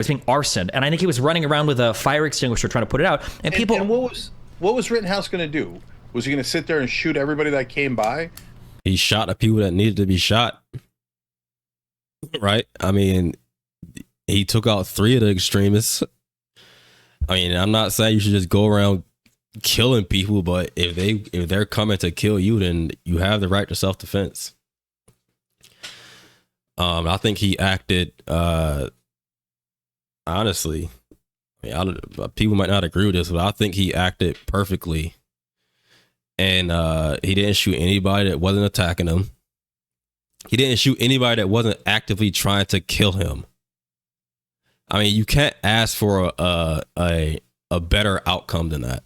was being arsoned, and I think he was running around with a fire extinguisher trying to put it out. And people, and what was Rittenhouse going to do? Was he going to sit there and shoot everybody that came by? He shot the people that needed to be shot. Right? I mean, he took out 3 of the extremists. I mean, I'm not saying you should just go around killing people, but if they're coming to kill you, then you have the right to self-defense. I think he acted honestly, I mean, people might not agree with this, but I think he acted perfectly. And he didn't shoot anybody that wasn't attacking him. He didn't shoot anybody that wasn't actively trying to kill him. I mean, you can't ask for a better outcome than that.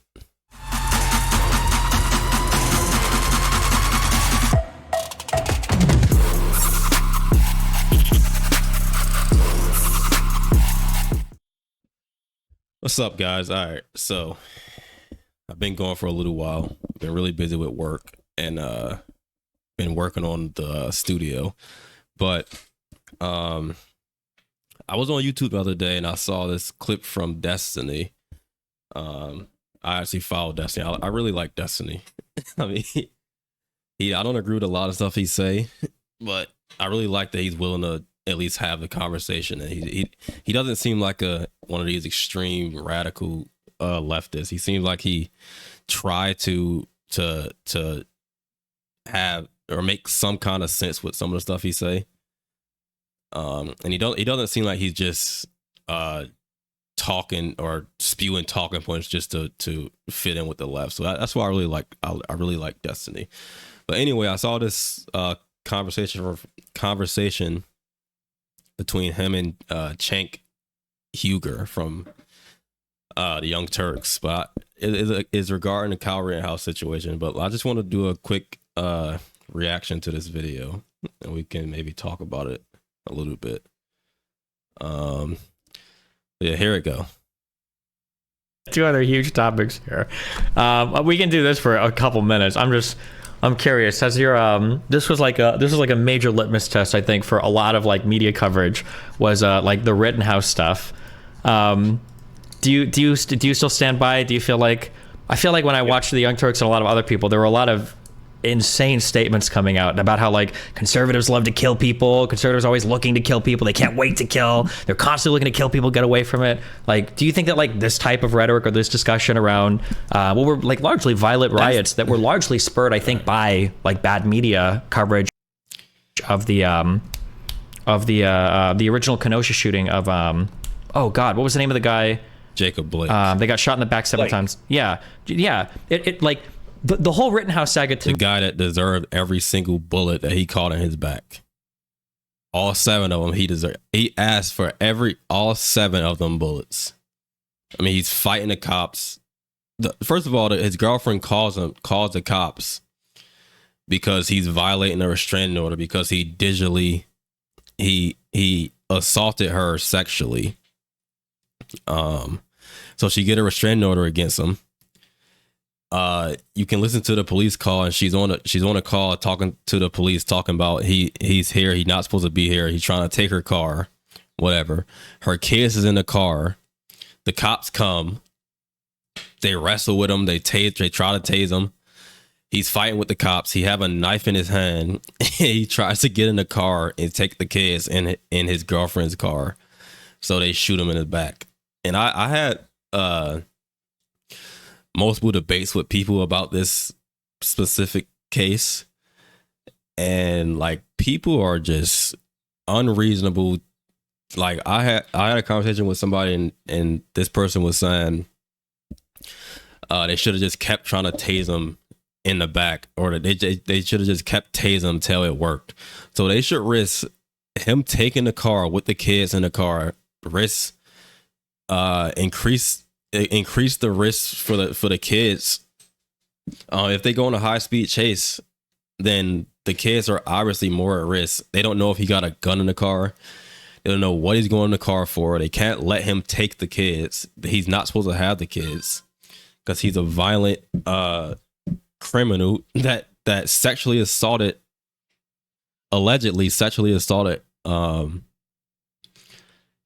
What's up, guys? All right, so I've been going for a little while. Been really busy with work and been working on the studio. But I was on YouTube the other day and I saw this clip from Destiny. I actually follow Destiny. I really like Destiny. I mean, I don't agree with a lot of stuff he say, but I really like that he's willing to at least have the conversation. And he doesn't seem like one of these extreme radical leftists. He seems like he tried to have or make some kind of sense with some of the stuff he say. And he doesn't seem like he's just talking or spewing talking points just to fit in with the left. So that's why I really like Destiny. But anyway, I saw this conversation between him and Cenk Uygur from the Young Turks, but it is regarding the Kyle Rittenhouse situation. But I just want to do a quick reaction to this video, and we can maybe talk about it a little bit. Yeah, here it go. 2 other huge topics here. We can do this for a couple minutes. I'm curious. Has your this was like a major litmus test, I think, for a lot of like media coverage was like the Rittenhouse stuff. Do you still stand by? Do you feel like I feel like when I watched the Young Turks and a lot of other people, there were a lot of insane statements coming out about how like conservatives love to kill people. Conservatives are always looking to kill people. They can't wait to kill. They're constantly looking to kill people, get away from it. Like, do you think that like this type of rhetoric or this discussion around what were like largely violent riots that were largely spurred, I think, by like bad media coverage of the original Kenosha shooting of oh God, what was the name of the guy? Jacob Blake. They got shot in the back 7 times. Yeah. It like the whole Rittenhouse saga. The guy that deserved every single bullet that he caught in his back. All 7 of them he deserved. He asked for all 7 of them bullets. I mean, he's fighting the cops. First of all, his girlfriend calls the cops because he's violating a restraining order because he assaulted her sexually. So she get a restraining order against him. You can listen to the police call, and she's on a call talking to the police, talking about he's here, he's not supposed to be here, he's trying to take her car, whatever. Her kids is in the car. The cops come, they wrestle with him, they try to tase him. He's fighting with the cops. He have a knife in his hand. He tries to get in the car and take the kids in his girlfriend's car. So they shoot him in his back. And I had multiple debates with people about this specific case, and like people are just unreasonable. Like I had a conversation with somebody, and this person was saying they should have just kept trying to tase him in the back, or they should have just kept tasing him till it worked. So they should risk him taking the car with the kids in the car, risk increase the risk for the kids. If they go on a high-speed chase, then the kids are obviously more at risk. They don't know if he got a gun in the car. They don't know what he's going in the car for. They can't let him take the kids. He's not supposed to have the kids because he's a violent criminal that allegedly sexually assaulted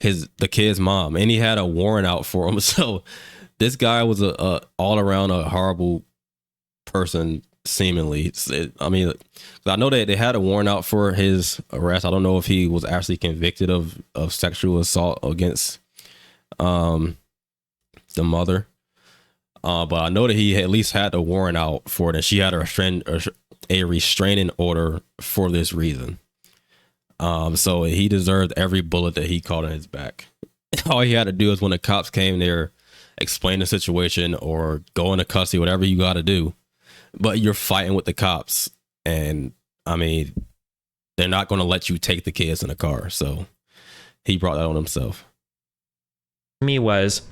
the kid's mom, and he had a warrant out for him. So this guy was a all around a horrible person, seemingly. I mean, I know that they had a warrant out for his arrest. I don't know if he was actually convicted of sexual assault against the mother. But I know that he at least had a warrant out for it, and she had a restraining order for this reason. So he deserved every bullet that he caught in his back. All he had to do is, when the cops came there, explain the situation or go into custody, whatever you got to do. But you're fighting with the cops, and I mean, they're not going to let you take the kids in the car. So he brought that on himself. Me was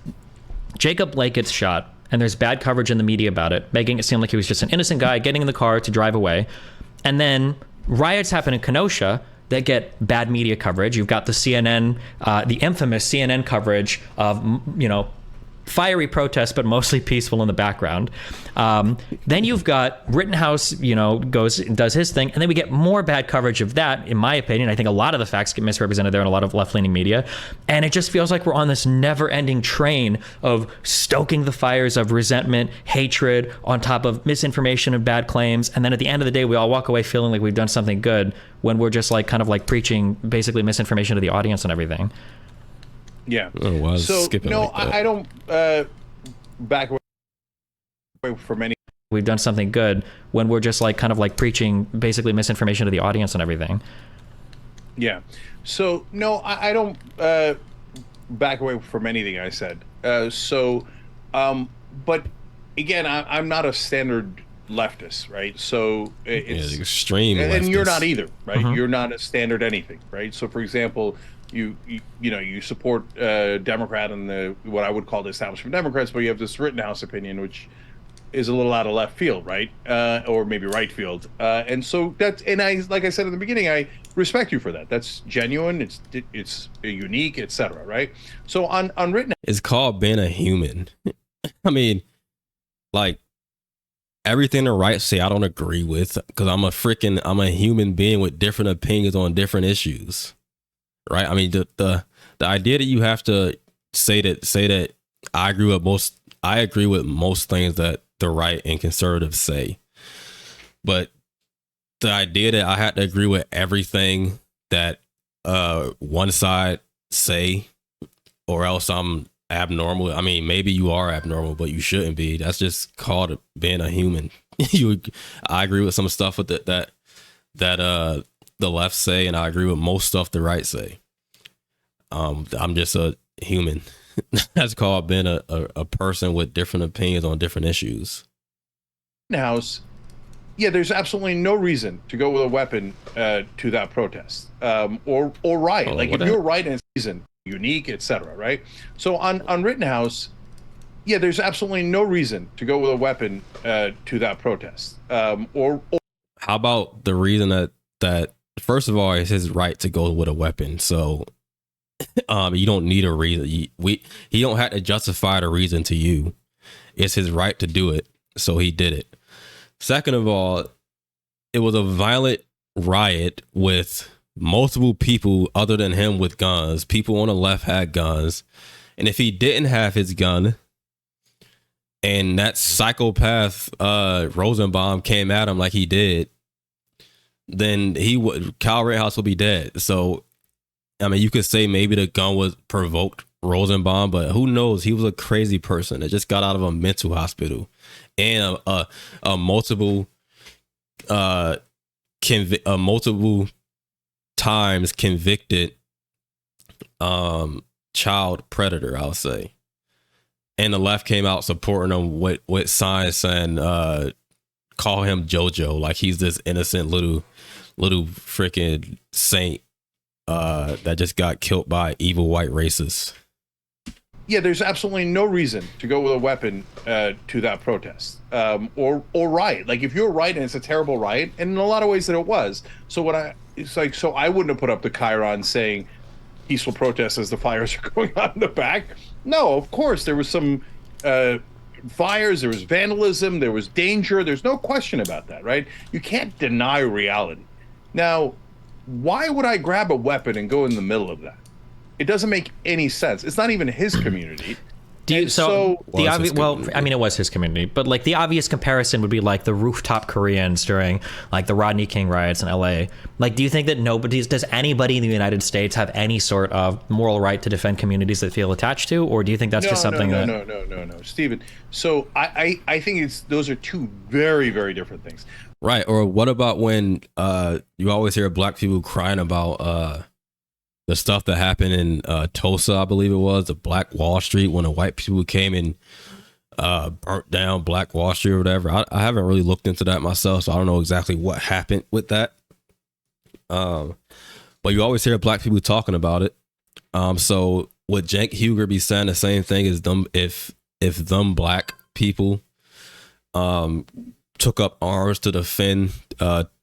Jacob Blake gets shot, and there's bad coverage in the media about it, making it seem like he was just an innocent guy getting in the car to drive away. And then riots happen in Kenosha that get bad media coverage. You've got the CNN, the infamous CNN coverage of, fiery protests, but mostly peaceful in the background. Then you've got Rittenhouse, does his thing, and then we get more bad coverage of that. In my opinion, I think a lot of the facts get misrepresented there in a lot of left-leaning media, and it just feels like we're on this never-ending train of stoking the fires of resentment, hatred, on top of misinformation and bad claims, and then at the end of the day, we all walk away feeling like we've done something good when we're just kind of preaching basically misinformation to the audience and everything. Yeah. Oh, so no, I don't back away from any. We've done something good when we're just kind of preaching basically misinformation to the audience and everything. Yeah. So no, I don't back away from anything I said. But again, I'm not a standard leftist, right? So it's extreme, and you're not either, right? Mm-hmm. You're not a standard anything, right? So for example, you support Democrat and what I would call the establishment Democrats, but you have this Rittenhouse opinion, which is a little out of left field, right? Or maybe right field. And so like I said in the beginning, I respect you for that. That's genuine. It's unique, etc. Right? So on Rittenhouse, it's called being a human. I mean, everything the right say I don't agree with, because I'm a human being with different opinions on different issues. Right. I mean, the idea that you have to say that I agree with most things that the right and conservatives say, but the idea that I had to agree with everything that one side say, or else I'm abnormal. I mean, maybe you are abnormal, but you shouldn't be. That's just called being a human. I agree with some stuff with that the left say, and I agree with most stuff the right say. I'm just a human. That's called being a person with different opinions on different issues. House, yeah, there's absolutely no reason to go with a weapon to that protest or riot. If you're right and reason unique, etc. Right? So on Rittenhouse, yeah, there's absolutely no reason to go with a weapon to that protest or how about the reason that first of all, it's his right to go with a weapon. So you don't need a reason. He don't have to justify the reason to you. It's his right to do it. So he did it. Second of all, it was a violent riot with multiple people other than him with guns. People on the left had guns. And if he didn't have his gun and that psychopath Rosenbaum came at him like he did, then Kyle Rittenhouse will be dead. So, I mean, you could say maybe the gun was provoked Rosenbaum, but who knows? He was a crazy person that just got out of a mental hospital, and a multiple times convicted child predator, I'll say. And the left came out supporting him with signs saying, call him JoJo, like he's this innocent little freaking saint that just got killed by evil white racists. Yeah, there's absolutely no reason to go with a weapon to that protest or riot. If you're right and it's a terrible riot, and in a lot of ways that it was. So I wouldn't have put up the chyron saying peaceful protests as the fires are going on in the back. No, of course there was some fires, there was vandalism, there was danger. There's no question about that, right? You can't deny reality. Now, why would I grab a weapon and go in the middle of that? It doesn't make any sense. It's not even his community. Do you, And so the Well, obvious, it's his well, community. I mean, it was his community, but like the obvious comparison would be like the rooftop Koreans during like the Rodney King riots in LA. Like, do you think that does anybody in the United States have any sort of moral right to defend communities that feel attached to, or do you think that's just something no, Stephen. So I think those are two very, very different things. Right. Or what about when you always hear black people crying about the stuff that happened in Tulsa, I believe it was, the Black Wall Street, when the white people came and burnt down Black Wall Street or whatever. I haven't really looked into that myself, so I don't know exactly what happened with that. But you always hear black people talking about it. So would Cenk Uygur be saying the same thing as them if them black people took up arms to defend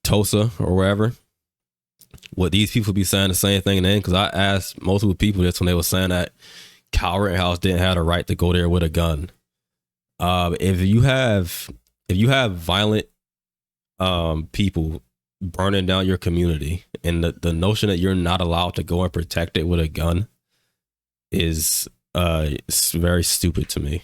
Tulsa or wherever? Would these people be saying the same thing then? Because I asked multiple people this when they were saying that Kyle Rittenhouse didn't have the right to go there with a gun. If you have violent people burning down your community, and the notion that you're not allowed to go and protect it with a gun is it's very stupid to me.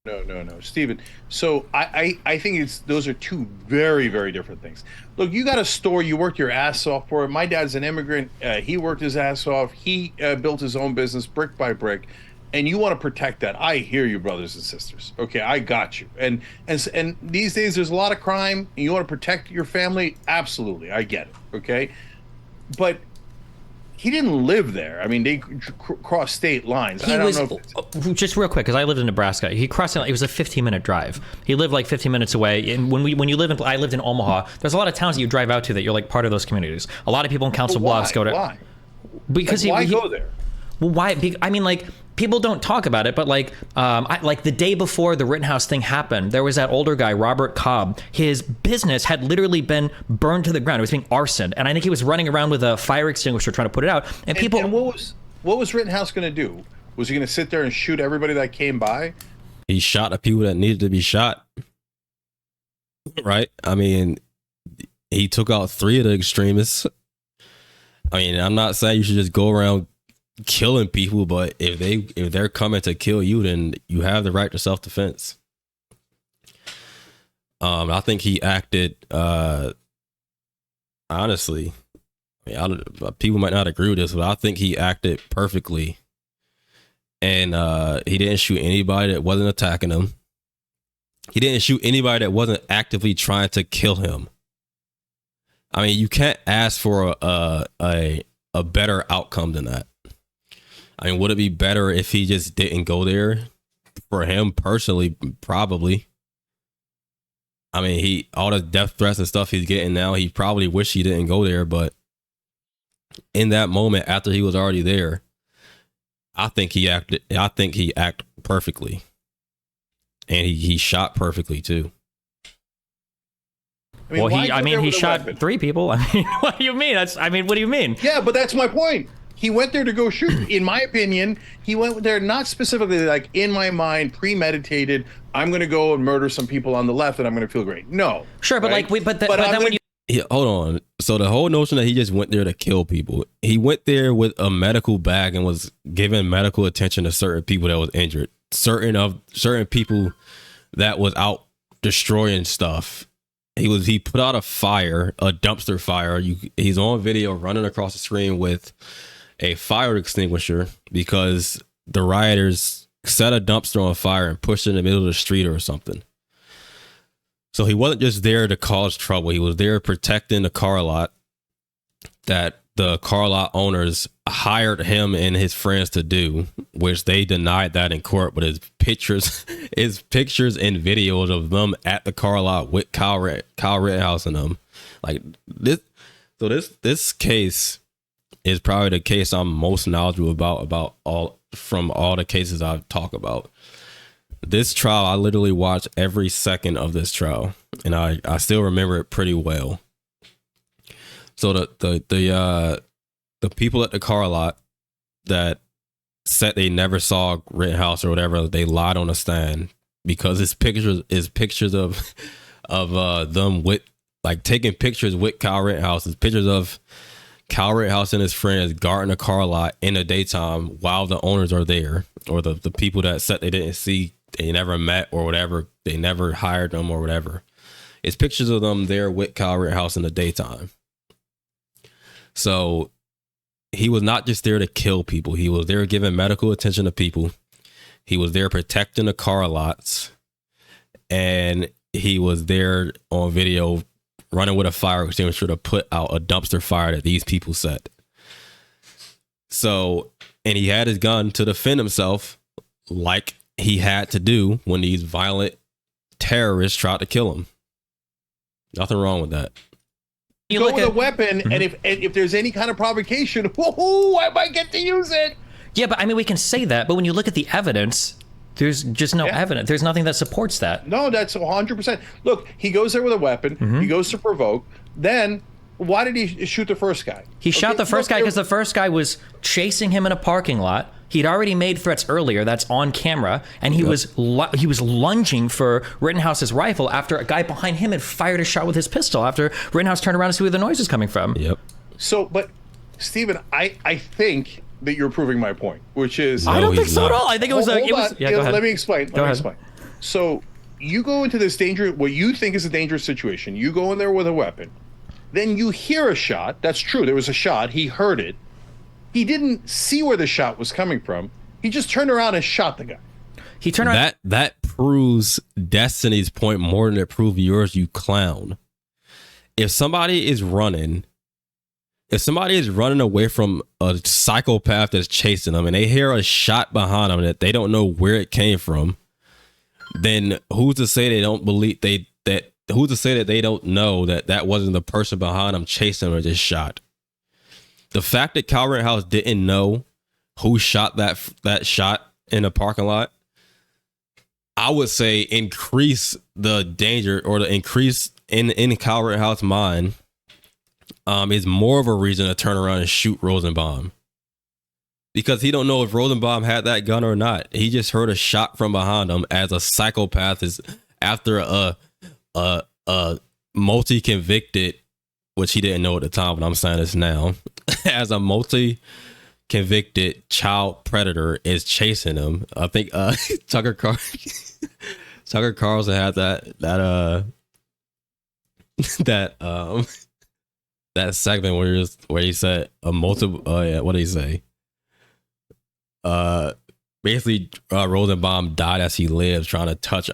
No, Stephen. So I think those are two very, very different things. Look, you got a store, you worked your ass off for it. My dad's an immigrant. He worked his ass off. He built his own business brick by brick, and you want to protect that. I hear you, brothers and sisters. Okay, I got you. And these days there's a lot of crime, and you want to protect your family. Absolutely, I get it. Okay, but he didn't live there. I mean, they crossed state lines. I don't know if just real quick, because I lived in Nebraska. He crossed it was a 15-minute drive. He lived like 15 minutes away. And when you live in, I lived in Omaha. There's a lot of towns that you drive out to that you're like part of those communities. A lot of people in Council Bluffs go to. Why? Because why go there? Well, why? I mean, like, people don't talk about it, but like, like the day before the Rittenhouse thing happened, there was that older guy, Robert Cobb. His business had literally been burned to the ground. It was being arsoned, and I think he was running around with a fire extinguisher trying to put it out. And people, and what was Rittenhouse going to do? Was he going to sit there and shoot everybody that came by? He shot the people that needed to be shot. Right? I mean, he took out 3 of the extremists. I mean, I'm not saying you should just go around killing people, but if they're coming to kill you, then you have the right to self-defense. I think he acted honestly, I mean, people might not agree with this, but I think he acted perfectly. And he didn't shoot anybody that wasn't attacking him. He didn't shoot anybody that wasn't actively trying to kill him. I mean, you can't ask for a better outcome than that. I mean, would it be better if he just didn't go there? For him personally, probably. I mean, all the death threats and stuff he's getting now, he probably wish he didn't go there. But in that moment, after he was already there, I think he acted perfectly, and he shot perfectly too. I mean, he shot 3 people. I mean, what do you mean? What do you mean? Yeah, but that's my point. He went there to go shoot. In my opinion, he went there not specifically like, in my mind, premeditated, I'm going to go and murder some people on the left and I'm going to feel great. No. Sure, but right? like, but then when you. Yeah, hold on. So the whole notion that he just went there to kill people, he went there with a medical bag and was giving medical attention to certain people that was injured, certain people that was out destroying stuff. He put out a dumpster fire. He's on video running across the screen with a fire extinguisher because the rioters set a dumpster on fire and pushed it in the middle of the street or something. So he wasn't just there to cause trouble. He was there protecting the car lot that the car lot owners hired him and his friends to do, which they denied that in court. But his pictures and videos of them at the car lot with Kyle Rittenhouse and them, like this. So this case is probably the case I'm most knowledgeable about all the cases I've talked about. This trial, I literally watched every second of this trial, and I still remember it pretty well. So the people at the car lot that said they never saw Rittenhouse or whatever, they lied on the stand because it's pictures of them with, like, taking pictures with Kyle Rittenhouse. It's pictures of Kyle Rittenhouse and his friends guarding a car lot in the daytime while the owners are there, or the people that said they didn't see, they never met or whatever, they never hired them or whatever. It's pictures of them there with Kyle Rittenhouse in the daytime. So he was not just there to kill people. He was there giving medical attention to people. He was there protecting the car lots. And he was there on video running with a fire extinguisher to put out a dumpster fire that these people set. So, and he had his gun to defend himself like he had to do when these violent terrorists tried to kill him. Nothing wrong with that. You go with a weapon, and if there's any kind of provocation, whoa, I might get to use it. Yeah, but I mean, we can say that, but when you look at the evidence, there's just no evidence. There's nothing that supports that. No, that's 100%. Look, he goes there with a weapon. He goes to provoke. Then, why did he shoot the first guy? He shot the first guy because the first guy was chasing him in a parking lot. He'd already made threats earlier. That's on camera, and he was lunging for Rittenhouse's rifle after a guy behind him had fired a shot with his pistol. After Rittenhouse turned around to see where the noise was coming from. Yep. So, but Stephen, I think that you're proving my point, which is I don't think so at all. I think it was. Yeah, go ahead. Let me explain. Go ahead. So, you go into this what you think is a dangerous situation. You go in there with a weapon. Then you hear a shot. That's true. There was a shot. He heard it. He didn't see where the shot was coming from. He just turned around and shot the guy. He turned around. That proves Destiny's point more than it proves yours, you clown. If somebody is running away from a psychopath that's chasing them and they hear a shot behind them that they don't know where it came from, then who's to say they don't believe who's to say that they don't know that wasn't the person behind them chasing them or just shot? The fact that Kyle Rittenhouse didn't know who shot that shot in the parking lot, I would say increase the danger, or the increase in Kyle Rittenhouse's mind is more of a reason to turn around and shoot Rosenbaum. Because he don't know if Rosenbaum had that gun or not. He just heard a shot from behind him as a psychopath is after a multi-convicted, which he didn't know at the time, but I'm saying this now, as a multi-convicted child predator is chasing him. I think Tucker Carlson had that segment where he said a multiple what did he say? Basically Rosenbaum died as he lived trying to touch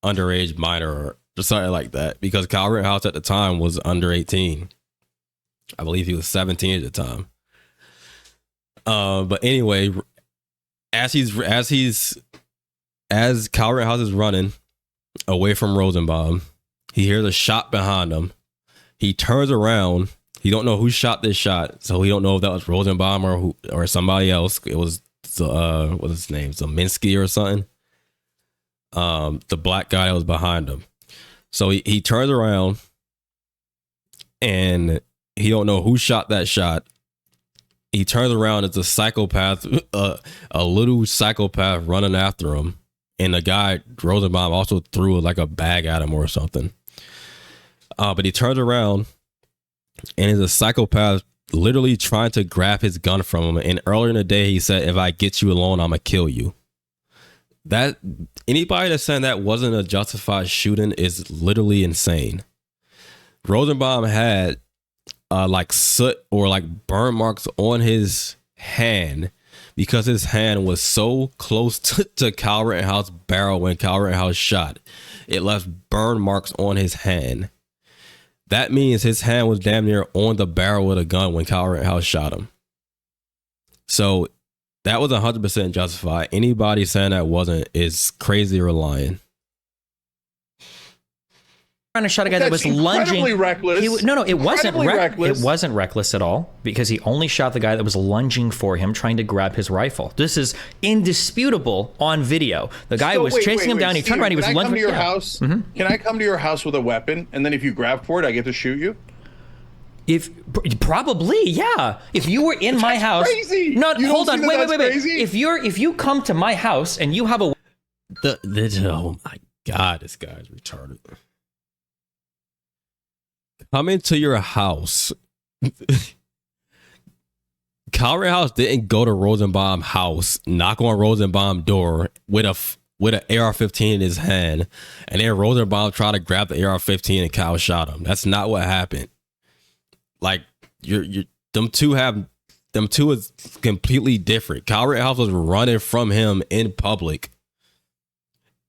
underage minor or something like that, because Kyle Rittenhouse at the time was under 18. I believe he was 17 at the time. But anyway, as Kyle Rittenhouse is running away from Rosenbaum, he hears a shot behind him. He turns around. He don't know who shot this shot, so he don't know if that was Rosenbaum or somebody else. It was what's his name, Zaminsky or something. The black guy that was behind him. So he turns around and he don't know who shot that shot. He turns around, it's a psychopath, a little psychopath running after him. And the guy, Rosenbaum, also threw like a bag at him or something. But he turns around and is a psychopath literally trying to grab his gun from him. And earlier in the day, he said, "If I get you alone, I'm going to kill you." That anybody that's saying that wasn't a justified shooting is literally insane. Rosenbaum had like soot or like burn marks on his hand because his hand was so close to Kyle Rittenhouse's barrel when Kyle Rittenhouse shot. It left burn marks on his hand. That means his hand was damn near on the barrel of the gun when Kyle Rittenhouse shot him. So that was 100% justified. Anybody saying that wasn't is crazy or lying. Trying to shot a guy that was lunging. Reckless. It wasn't reckless. It wasn't reckless at all, because he only shot the guy that was lunging for him, trying to grab his rifle. This is indisputable on video. The guy was chasing him down. He turned around. He was lunging. Can I come to your house? Can I come to your house with a weapon, and then if you grab for it, I get to shoot you? Probably, yeah. If you were in my house, crazy. No, hold on, wait. Crazy? If you come to my house and you have a, oh my God, this guy's retarded. Come into your house Kyle Rittenhouse didn't go to Rosenbaum's house, knock on Rosenbaum's door with an AR-15 in his hand, and then Rosenbaum tried to grab the AR-15 and Kyle shot him. That's not what happened. Like them two is completely different. Kyle Rittenhouse was running from him in public,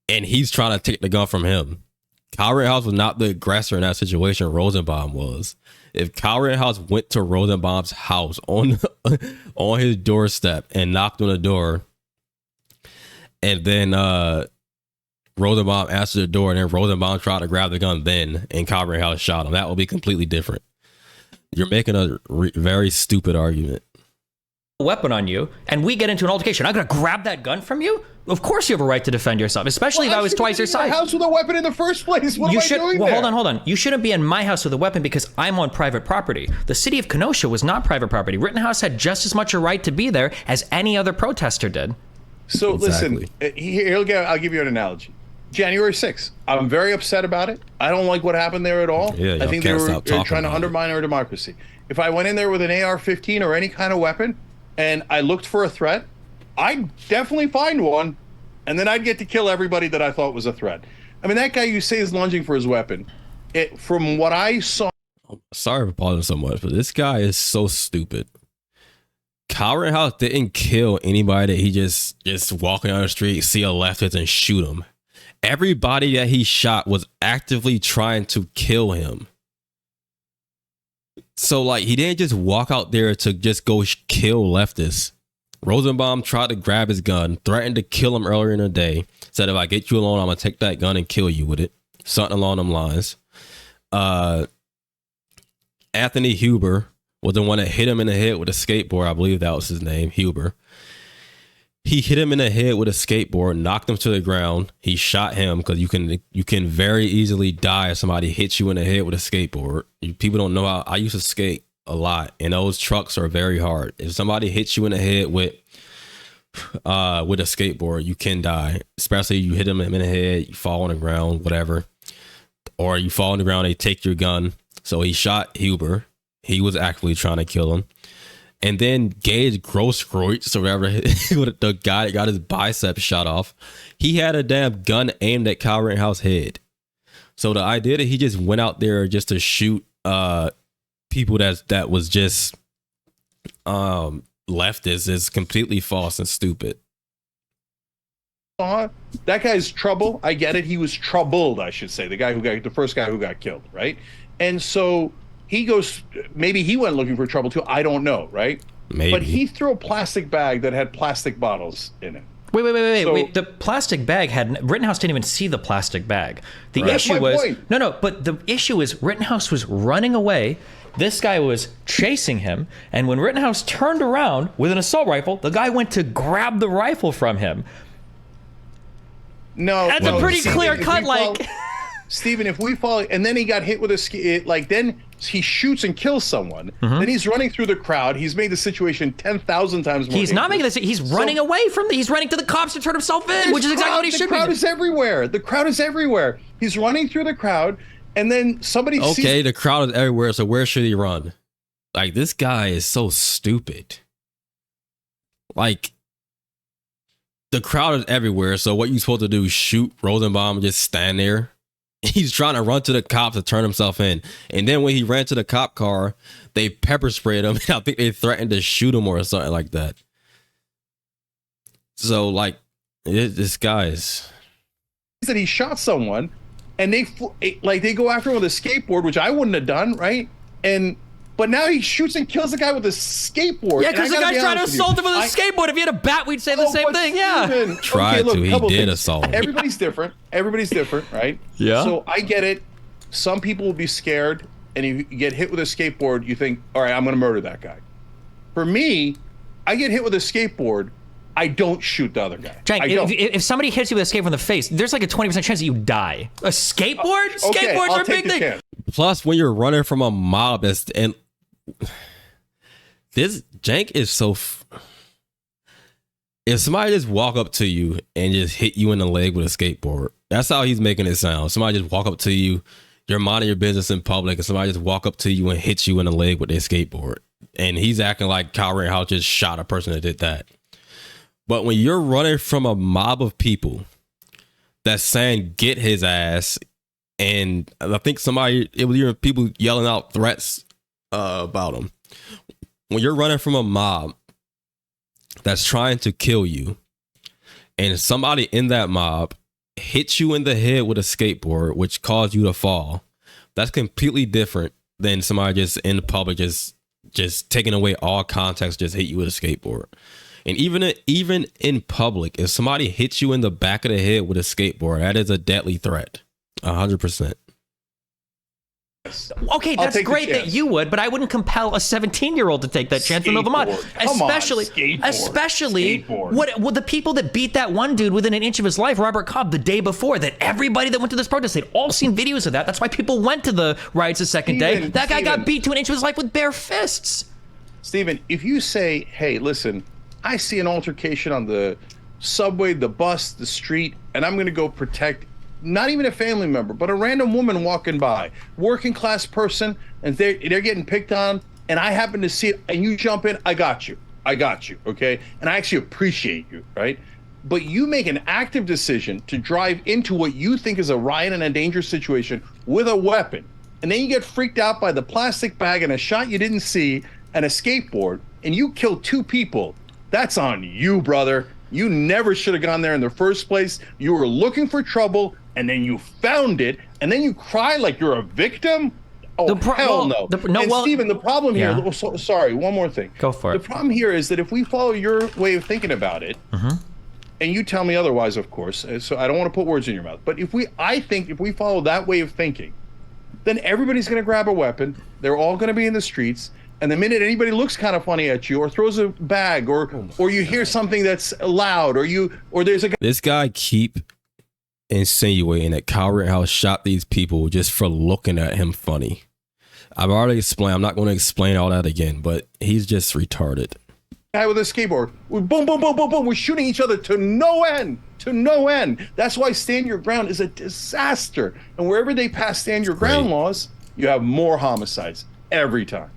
and he's trying to take the gun from him. Kyle Rittenhouse was not the aggressor in that situation. Rosenbaum was. If Kyle Rittenhouse went to Rosenbaum's house on his doorstep and knocked on the door, and then Rosenbaum answered the door, and then Rosenbaum tried to grab the gun and Kyle Rittenhouse shot him, that would be completely different. You're making a very stupid argument. Weapon on you, and we get into an altercation. I'm going to grab that gun from you? Of course you have a right to defend yourself, especially if I was twice your size. House with a weapon in the first place. What am I doing there? Hold on. You shouldn't be in my house with a weapon because I'm on private property. The city of Kenosha was not private property. Rittenhouse had just as much a right to be there as any other protester did. So Exactly. listen, I'll give you an analogy. January 6th. I'm very upset about it. I don't like what happened there at all. Yeah, I think they can't were stop talking trying to about it. undermine our democracy. If I went in there with an AR-15 or any kind of weapon and I looked for a threat, I'd definitely find one, and then I'd get to kill everybody that I thought was a threat. I mean, that guy you say is lunging for his weapon. From what I saw. Sorry for pausing so much, but this guy is so stupid. Kyle Rittenhouse didn't kill anybody that he just walking down the street, see a leftist and shoot him. Everybody that he shot was actively trying to kill him. So like he didn't just walk out there to just go kill leftists. Rosenbaum tried to grab his gun, threatened to kill him earlier in the day. Said, if I get you alone, I'm gonna take that gun and kill you with it. Something along them lines. Anthony Huber was the one that hit him in the head with a skateboard. I believe that was his name, Huber. He hit him in the head with a skateboard, knocked him to the ground. He shot him because you can very easily die if somebody hits you in the head with a skateboard. People don't know how I used to skate a lot, and those trucks are very hard. If somebody hits you in the head with a skateboard, you can die. Especially you hit them in the head, you fall on the ground, whatever, or you fall on the ground, they take your gun. So he shot Huber. He was actually trying to kill him. And then Gage Grosskreutz, or whatever, the guy that got his bicep shot off, he had a damn gun aimed at Kyle Rittenhouse's head. So the idea that he just went out there just to shoot people that was just leftists is completely false and stupid. That guy's trouble. I get it. He was troubled, I should say. The first guy who got killed, right? And so he goes, maybe he went looking for trouble too. I don't know, right? Maybe. But he threw a plastic bag that had plastic bottles in it. Wait. The plastic bag Rittenhouse didn't even see the plastic bag. The Right. issue That's my was point. no, but the issue is Rittenhouse was running away. This guy was chasing him, and when Rittenhouse turned around with an assault rifle, the guy went to grab the rifle from him. No, That's a pretty Stephen, clear if cut, we follow- like. Stephen, if we follow, and then he got hit with then he shoots and kills someone. Then he's running through the crowd. He's made the situation 10,000 times more. He's not making dangerous. this. He's running away from he's running to the cops to turn himself in, which is exactly what he should be. The crowd doing. is everywhere. The crowd is everywhere. He's running through the crowd, and then somebody sees. Okay, the crowd is everywhere, so where should he run? Like, this guy is so stupid. Like, the crowd is everywhere, so what you supposed to do? Shoot Rosenbaum and just stand there? He's trying to run to the cops to turn himself in. And then when he ran to the cop car, they pepper sprayed him. I think they threatened to shoot him or something like that. So, like, this guy is... that he shot someone, and they go after him with a skateboard, which I wouldn't have done, right? But now he shoots and kills the guy with a skateboard. Yeah, because the guy's trying to assault him with a skateboard. If he had a bat, we'd say the same thing. Yeah. Tried to. He did assault him. Everybody's different, right? Yeah. So I get it. Some people will be scared, and if you get hit with a skateboard, you think, all right, I'm going to murder that guy. For me, I get hit with a skateboard, I don't shoot the other guy. Cenk, if somebody hits you with a skateboard in the face, there's like a 20% chance that you die. A skateboard? Okay, Skateboards I'll are a take big the thing. chance. Plus, when you're running from a mob, this Cenk is so. If somebody just walk up to you and just hit you in the leg with a skateboard, that's how he's making it sound. Somebody just walk up to you, you're minding your business in public and somebody just walk up to you and hit you in the leg with their skateboard. And he's acting like Kyle Rittenhouse just shot a person that did that. But when you're running from a mob of people that's saying get his ass, and I think it was even people yelling out threats about him. When you're running from a mob that's trying to kill you, and somebody in that mob hits you in the head with a skateboard, which caused you to fall, that's completely different than somebody just in the public just taking away all context, just hit you with a skateboard. And even in public, if somebody hits you in the back of the head with a skateboard, that is a deadly threat. 100%. Okay, that's great that you would, but I wouldn't compel a 17-year-old to take that chance in the middle of the mud. Especially what the people that beat that one dude within an inch of his life, Robert Cobb, the day before, that everybody that went to this protest, they'd all seen videos of that. That's why people went to the riots the second day. That guy got beat to an inch of his life with bare fists. Stephen, if you say, hey, listen, I see an altercation on the subway, the bus, the street, and I'm going to go protect not even a family member, but a random woman walking by, working class person, and they're getting picked on, and I happen to see it, and you jump in, I got you, okay? And I actually appreciate you, right? But you make an active decision to drive into what you think is a riot and a dangerous situation with a weapon, and then you get freaked out by the plastic bag and a shot you didn't see and a skateboard, and you kill 2 people. That's on you, brother. You never should have gone there in the first place. You were looking for trouble, and then you found it, and then you cry like you're a victim? Oh, hell no. Stephen, the problem here, sorry, one more thing. Go for it. The problem here is that if we follow your way of thinking about it, and you tell me otherwise, of course, so I don't want to put words in your mouth, but I think if we follow that way of thinking, then everybody's going to grab a weapon. They're all going to be in the streets. And the minute anybody looks kind of funny at you or throws a bag or you hear something that's loud or there's a guy. This guy keep insinuating that Kyle Rittenhouse shot these people just for looking at him funny. I've already explained. I'm not going to explain all that again, but he's just retarded. Guy with a skateboard. Boom, boom, boom, boom, boom. We're shooting each other to no end. That's why stand your ground is a disaster. And wherever they pass stand your ground laws, you have more homicides every time.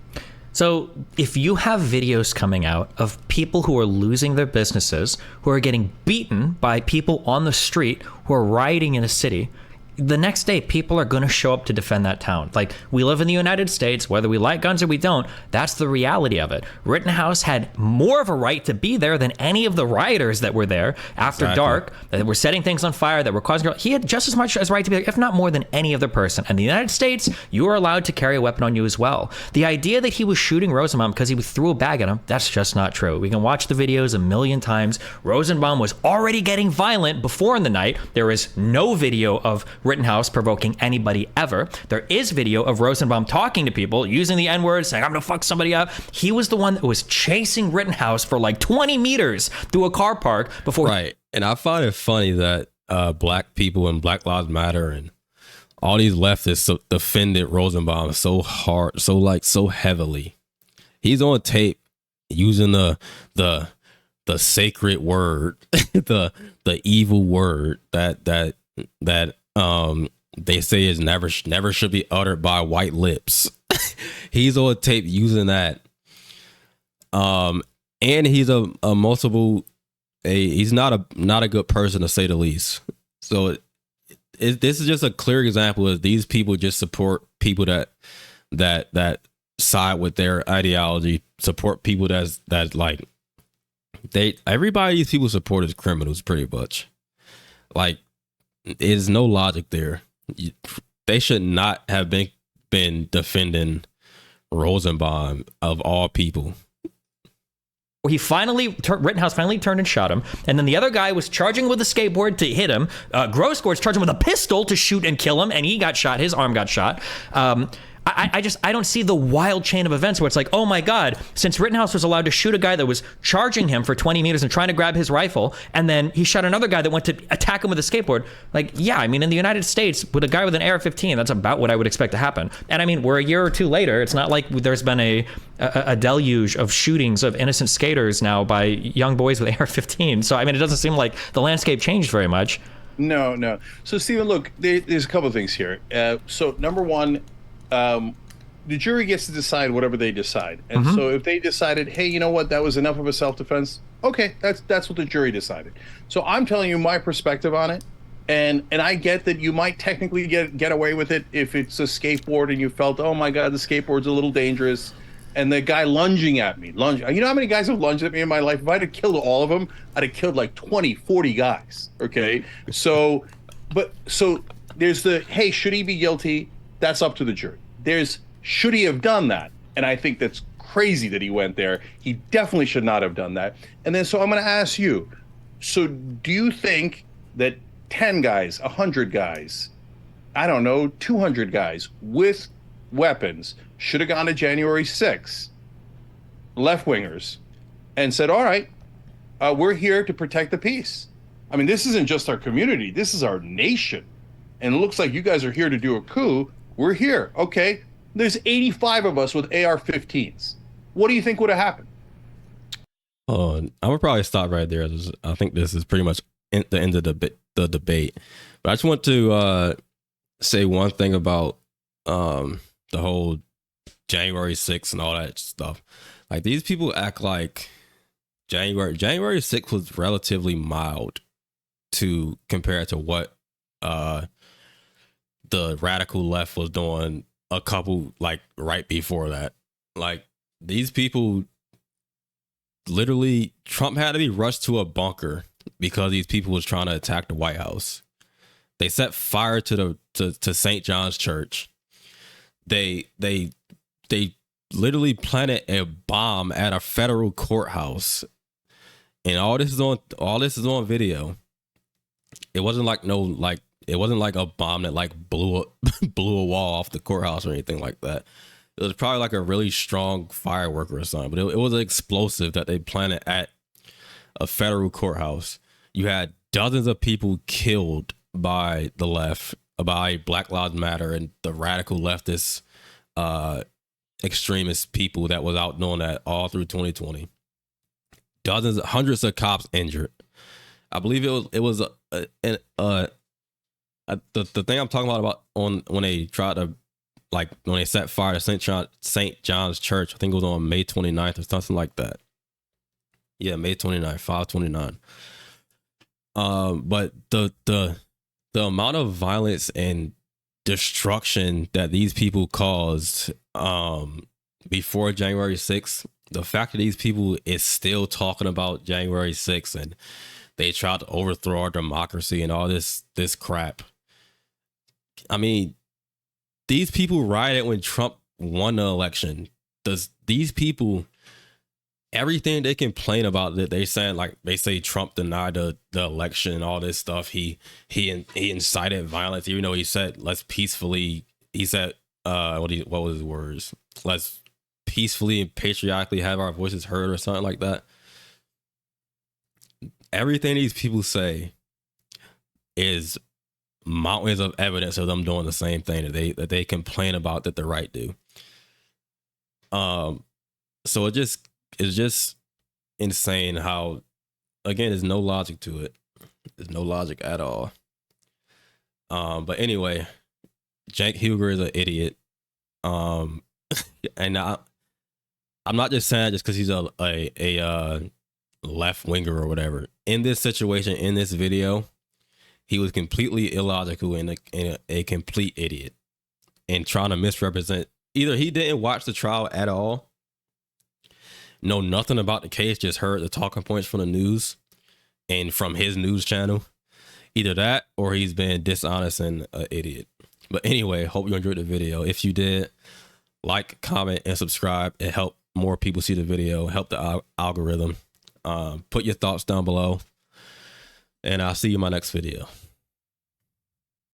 So if you have videos coming out of people who are losing their businesses, who are getting beaten by people on the street, who are rioting in a city, the next day people are going to show up to defend that town. Like, we live in the United States, whether we like guns or we don't, that's the reality of it. Rittenhouse had more of a right to be there than any of the rioters that were there after dark, that were setting things on fire, that were causing. He had just as much as right to be there, if not more than any other person. And in the United States, you are allowed to carry a weapon on you as well. The idea that he was shooting Rosenbaum because he threw a bag at him, that's just not true. We can watch the videos a million times. Rosenbaum was already getting violent before in the night. There is no video of Rittenhouse provoking anybody ever. There is video of Rosenbaum talking to people, using the N-word, saying, I'm gonna fuck somebody up. He was the one that was chasing Rittenhouse for like 20 meters through a car park before. Right. And I find it funny that black people and Black Lives Matter and all these leftists defended Rosenbaum so hard, so heavily. He's on tape using the sacred word, the evil word that they say is never should be uttered by white lips. He's on tape using that. And he's he's not a good person, to say the least. So this is just a clear example of these people just support people that side with their ideology, support people that like everybody these people support is criminals, pretty much. Like, there's no logic there. They should not have been defending Rosenbaum of all people. Rittenhouse finally turned and shot him, and then the other guy was charging with a skateboard to hit him. Grosskreutz charged him with a pistol to shoot and kill him, and he got shot. His arm got shot. I don't see the wild chain of events where it's like, oh my God, since Rittenhouse was allowed to shoot a guy that was charging him for 20 meters and trying to grab his rifle, and then he shot another guy that went to attack him with a skateboard. Like, yeah, I mean, in the United States, with a guy with an AR-15, that's about what I would expect to happen. And I mean, we're a year or two later. It's not like there's been a deluge of shootings of innocent skaters now by young boys with AR-15. So, I mean, it doesn't seem like the landscape changed very much. No, no. So, Stephen, look, there's a couple of things here. So, number one, um, the jury gets to decide whatever they decide, and Mm-hmm. so if they decided, hey, you know what, that was enough of a self-defense, okay, that's what the jury decided. So, I'm telling you my perspective on it, and I get that you might technically get away with it if it's a skateboard and you felt, oh my God, the skateboard's a little dangerous. And the guy lunging at me, you know how many guys have lunged at me in my life? If I'd have killed all of them, I'd have killed like 20, 40 guys. Okay. So, so there's the, hey, should he be guilty? That's up to the jury. There's, should he have done that? And I think that's crazy that he went there. He definitely should not have done that. And then, so I'm going to ask you, so do you think that 10 guys, 100 guys, I don't know, 200 guys with weapons should have gone to January 6th, left wingers, and said, all right, we're here to protect the peace. I mean, this isn't just our community, this is our nation. And it looks like you guys are here to do a coup. We're here. Okay. There's 85 of us with AR 15s. What do you think would have happened? I would probably stop right there. I think this is pretty much the end of the debate. But I just want to say one thing about the whole January 6th and all that stuff. Like, these people act like January 6th was relatively mild to compare to what the radical left was doing a couple, like, right before that. Like, these people, literally, Trump had to be rushed to a bunker because these people was trying to attack the White House. They set fire to St. John's Church. They literally planted a bomb at a federal courthouse, and all this is on video. It wasn't like a bomb that like blew a wall off the courthouse or anything like that. It was probably like a really strong firework or something, but it was an explosive that they planted at a federal courthouse. You had dozens of people killed by the left, by Black Lives Matter and the radical leftist extremist people that was out doing that all through 2020. Hundreds of cops injured. I believe it was the thing I'm talking about on when they tried to, like, when they set fire to St. John's Church. I think it was on May 29th or something like that. Yeah, May 29th, 5/29. But the amount of violence and destruction that these people caused before January 6th, the fact that these people is still talking about January 6th and they tried to overthrow our democracy and all this crap. I mean, these people rioted when Trump won the election. These people, everything they complain about, that they saying, like, they say Trump denied the election and all this stuff. He incited violence, even though he said let's peacefully. He said what was his words? Let's peacefully and patriotically have our voices heard or something like that. Everything these people say is mountains of evidence of them doing the same thing that they complain about that the right do. So it's just insane how, again, there's no logic to it. There's no logic at all. But anyway, Cenk Uygur is an idiot. And I'm not just saying just because he's a left winger or whatever. In this situation, in this video, he was completely illogical and a complete idiot and trying to misrepresent. Either he didn't watch the trial at all, know nothing about the case, just heard the talking points from the news and from his news channel. Either that or he's been dishonest and an idiot. But anyway, hope you enjoyed the video. If you did, like, comment, and subscribe. It help more people see the video, help the algorithm. Put your thoughts down below, and I'll see you in my next video.